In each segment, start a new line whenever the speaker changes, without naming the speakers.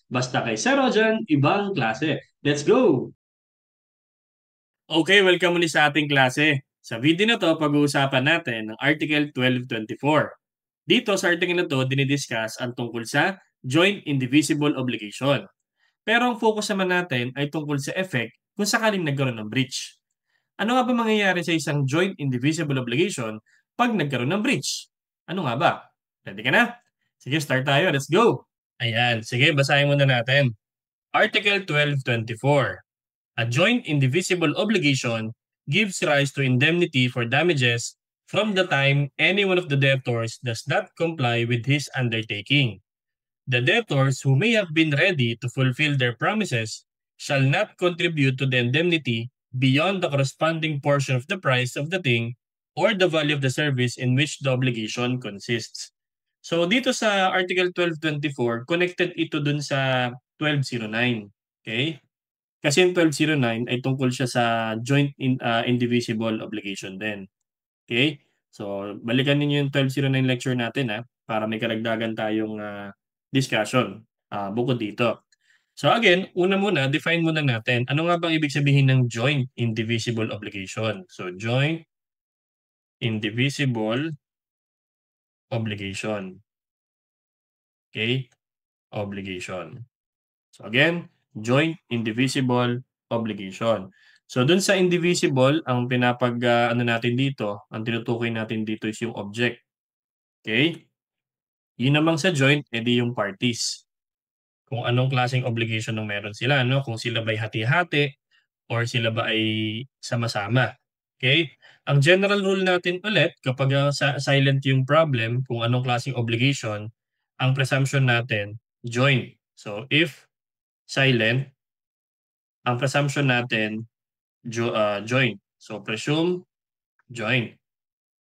Basta kay Sero dyan, ibang klase. Let's go! Okay, welcome muli sa ating klase. Sa video na to, pag-uusapan natin ang Article 1224. Dito sa article na to, dinidiscuss ang tungkol sa joint indivisible obligation. Pero ang focus naman natin ay tungkol sa effect kung sakaling nagkaroon ng breach. Ano nga ba mangyayari sa isang joint indivisible obligation pag nagkaroon ng breach? Ano nga ba? Ready ka na? Sige, start tayo. Let's go! Ayan, sige, basahin muna natin. Article 1224. A joint indivisible obligation gives rise to indemnity for damages from the time any one of the debtors does not comply with his undertaking. The debtors who may have been ready to fulfill their promises shall not contribute to the indemnity beyond the corresponding portion of the price of the thing or the value of the service in which the obligation consists. So dito sa Article 1224, connected ito dun sa 1209. Okay? Kasi yung 1209 ay tungkol siya sa indivisible obligation din. Okay? So, balikan ninyo yung 1209 lecture natin para may karagdagan tayong discussion bukod dito. So again, una muna, define muna natin ano nga bang ibig sabihin ng joint indivisible obligation. So, joint indivisible obligation. Okay? Obligation. So again, joint indivisible obligation. So dun sa indivisible, ang ano natin dito, ang tinutukoy natin dito is yung object. Okay? Yun namang sa joint, edi yung parties. Kung anong klaseng obligation ng meron sila, no? Kung sila ba'y hati-hati or sila ba ay sama-sama. Okay? Ang general rule natin ulit, kapag silent yung problem, kung anong klaseng obligation, ang presumption natin, joint. So if silent, ang presumption natin, joint. So, presume, joint.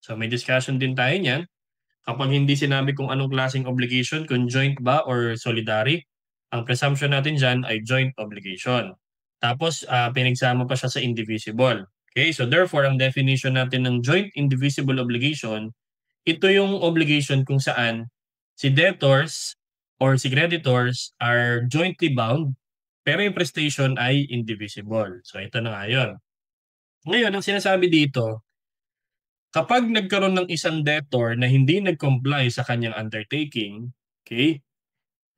So, may discussion din tayo niyan. Kapag hindi sinabi kung anong klaseng obligation, kung joint ba or solidary, ang presumption natin dyan ay joint obligation. Tapos, pinagsama pa siya sa indivisible. Okay, so therefore, ang definition natin ng joint indivisible obligation, ito yung obligation kung saan si debtors or si creditors are jointly bound pero yung prestation ay indivisible. So ito na nga yun. Ngayon, ang sinasabi dito, kapag nagkaroon ng isang debtor na hindi nag-comply sa kanyang undertaking, okay,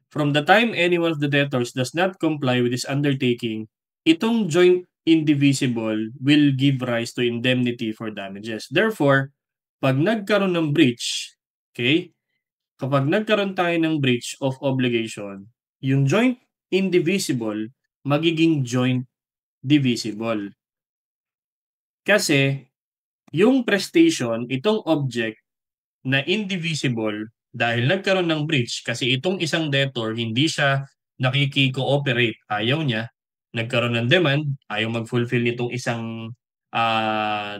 from the time any one of the debtors does not comply with this undertaking, itong joint indivisible will give rise to indemnity for damages. Therefore, pag nagkaroon ng breach, okay, kapag nagkaroon tayo ng breach of obligation, yung joint indivisible magiging joint divisible. Kasi yung prestation, itong object na indivisible dahil nagkaroon ng breach kasi itong isang debtor hindi siya nakiki-cooperate, ayaw niya, nagkaroon ng demand, ayaw mag-fulfill nitong isang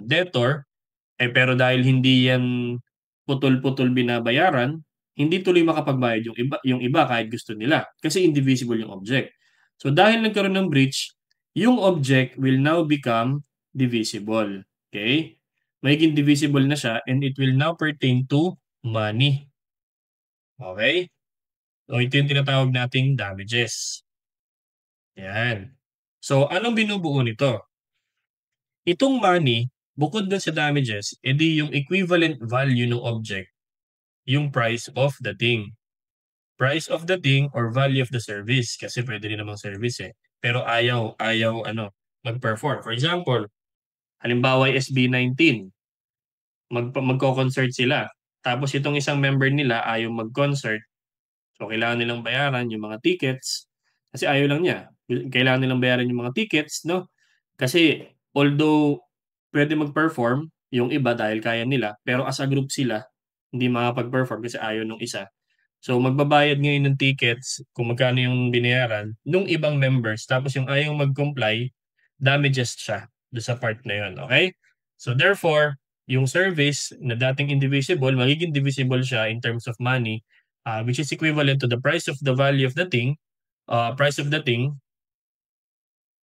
debtor, pero dahil hindi yan putol-putol binabayaran, hindi tuloy makapagbayad yung iba kahit gusto nila kasi indivisible yung object. So dahil nagkaroon ng breach, yung object will now become divisible. Okay? Magiging divisible na siya and it will now pertain to money. Okay? So ito yung tinatawag nating damages. Yan. So anong binubuo nito? Itong money, bukod dun sa damages, edi yung equivalent value ng object, yung price of the thing. Price of the thing or value of the service kasi pwede rin namang service eh. Pero ayaw mag-perform. For example, halimbawa SB19, magko-concert sila. Tapos itong isang member nila ayaw mag-concert. So kailangan nilang bayaran yung mga tickets kasi ayaw lang niya. Kailangan nilang bayaran yung mga tickets, no? Kasi although pwede mag-perform yung iba dahil kaya nila, pero as a group sila hindi makapag-perform kasi ayaw nung isa. So magbabayad ngayon ng tickets kung magkano yung binayaran nung ibang members tapos yung ayaw mag-comply, damages siya do sa part na yun. Okay? So therefore, yung service na dating indivisible, magiging divisible siya in terms of money, which is equivalent to the price of the value of the thing, price of the thing,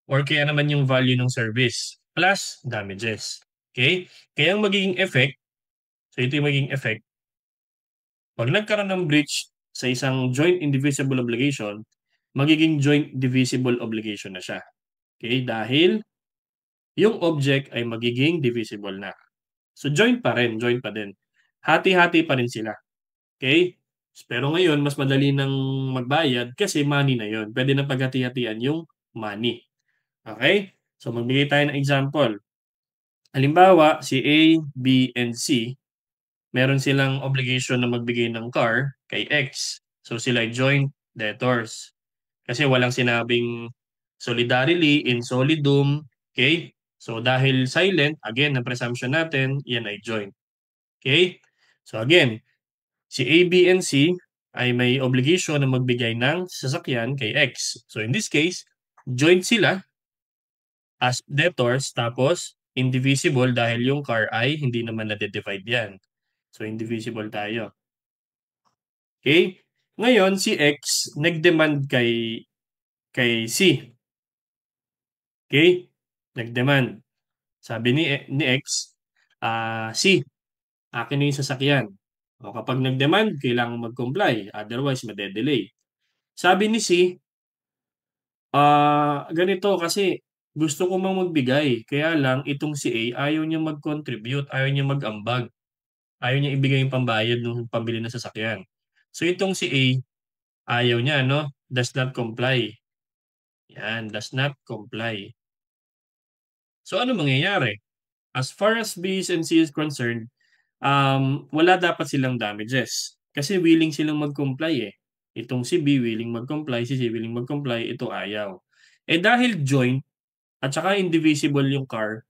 or kaya naman yung value ng service plus damages. Okay? Kaya ang magiging effect, so ito yung magiging effect, pag nagkaroon ng breach sa isang joint indivisible obligation, magiging joint divisible obligation na siya. Okay? Dahil yung object ay magiging divisible na. So joint pa rin, joint pa din. Hati-hati pa rin sila. Okay? Pero ngayon, mas madali nang magbayad kasi money na yon. Pwede na paghati-hatian yung money. Okay? So magbigay tayo ng example. Halimbawa, si A, B, and C, meron silang obligation na magbigay ng car kay X. So sila ay joint debtors. Kasi walang sinabing solidarily, in solidum. Okay? So dahil silent, again, ang presumption natin, yan ay joint. Okay? So again, si A, B, and C ay may obligation na magbigay ng sasakyan kay X. So in this case, joint sila as debtors tapos indivisible dahil yung car ay hindi naman na-divide yan. So indivisible tayo. Okay? Ngayon, si X nag-demand kay C. Okay? Nag-demand. Sabi ni X, C, akin na yung sasakyan. O kapag nag-demand, kailangan mag-comply. Otherwise, made-delay. Sabi ni C, ganito kasi gusto ko mang magbigay. Kaya lang, itong si A, ayaw niya mag-contribute, ayaw niya mag-ambag. Ayaw niya ibigay yung pambayad ng pambili ng sasakyan. So itong si A, ayaw niya, no? Does not comply. Yan, does not comply. So ano mangyayari? As far as B and C is concerned, wala dapat silang damages. Kasi willing silang mag-comply eh. Itong si B willing mag-comply, si C willing mag-comply, ito ayaw. Eh dahil joint at saka indivisible yung car,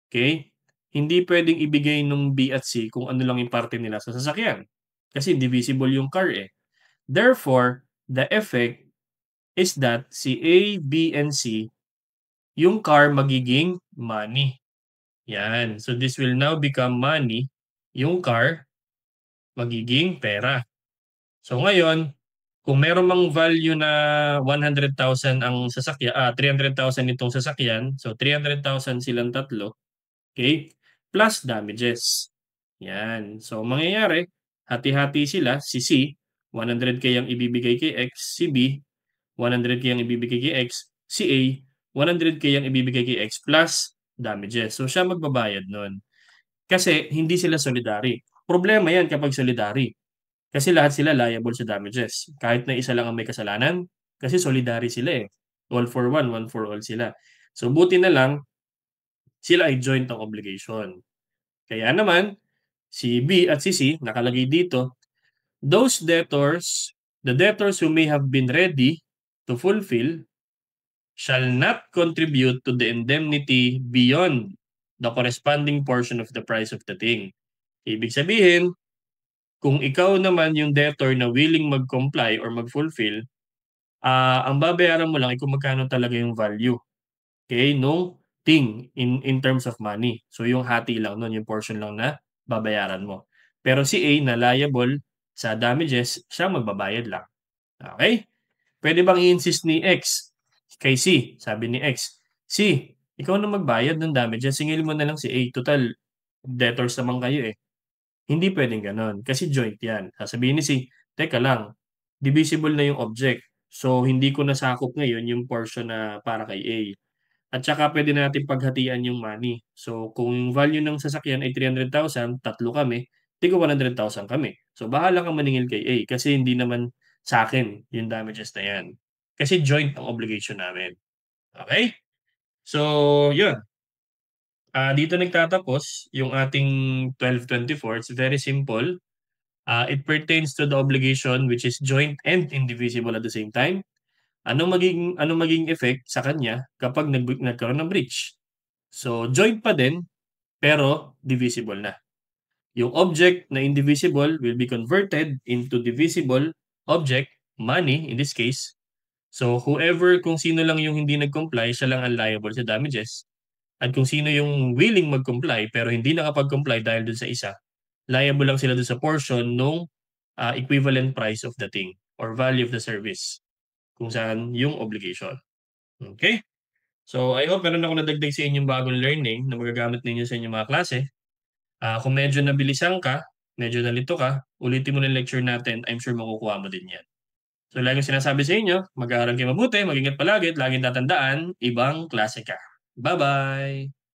okay? Hindi pwedeng ibigay nung B at C kung ano lang yung parte nila sa sasakyan. Kasi indivisible yung car eh. Therefore, the effect is that si A, B, and C, yung car magiging money. Yan. So this will now become money. Yung car magiging pera. So ngayon, kung meron mang value na 100,000 ang sasakyan, 300,000 itong sasakyan, so 300,000 silang tatlo, okay? Plus damages. Yan. So mangyayari, hati-hati sila, si C, 100K ang ibibigay kay X, si B, 100K ang ibibigay kay X, si A, 100K ang ibibigay kay X plus damages. So siya magbabayad nun. Kasi hindi sila solidary. Problema yan kapag solidary. Kasi lahat sila liable sa damages. Kahit na isa lang ang may kasalanan, kasi solidary sila eh. All for one for all sila. So buti na lang, sila ay joint ang obligation. Kaya naman, si B at si C, nakalagay dito, those debtors, the debtors who may have been ready to fulfill, shall not contribute to the indemnity beyond the corresponding portion of the price of the thing. Ibig sabihin, kung ikaw naman yung debtor na willing mag-comply or mag-fulfill, ang babayaran mo lang ay kung magkano talaga yung value. Okay? No thing in terms of money. So yung hati lang nun, yung portion lang na babayaran mo. Pero si A na liable sa damages, siya magbabayad lang. Okay? Pwede bang i-insist ni X kay C? Sabi ni X, C, ikaw na magbayad ng damages, singil mo na lang si A. Total, debtors naman kayo eh. Hindi pwedeng ganon kasi joint yan. Sasabihin ni C, teka lang, divisible na yung object. So, hindi ko nasakop ngayon yung portion na para kay A. At saka pwede natin paghatian yung money. So, kung yung value ng sasakyan ay 300,000, tatlo kami, tigo 100,000 kami. So, bahala kang maningil kay A kasi hindi naman sa akin yung damages na yan. Kasi joint ang obligation namin. Okay? So, yun. Dito nagtatapos yung ating 1224. It's very simple. It pertains to the obligation which is joint and indivisible at the same time. Anong maging effect sa kanya kapag nagkaroon ng breach? So, joint pa din, pero divisible na. Yung object na indivisible will be converted into divisible object, money in this case. So, whoever, kung sino lang yung hindi nag-comply, siya lang ang liable sa damages. At kung sino yung willing mag-comply pero hindi nakapag-comply dahil dun sa isa, liable lang sila dun sa portion ng equivalent price of the thing or value of the service kung saan yung obligation. Okay? So, I hope meron ako nadagdag sa inyong bagong learning na magagamit ninyo sa inyong mga klase. Kung medyo nabilisan ka, medyo nalito ka, ulitin mo na lecture natin, I'm sure makukuha mo din yan. So lagi kong sinasabi sa inyo, mag-aaral kayo mabuti, mag-ingat palagi at laging tatandaan, ibang klase ka. Bye-bye!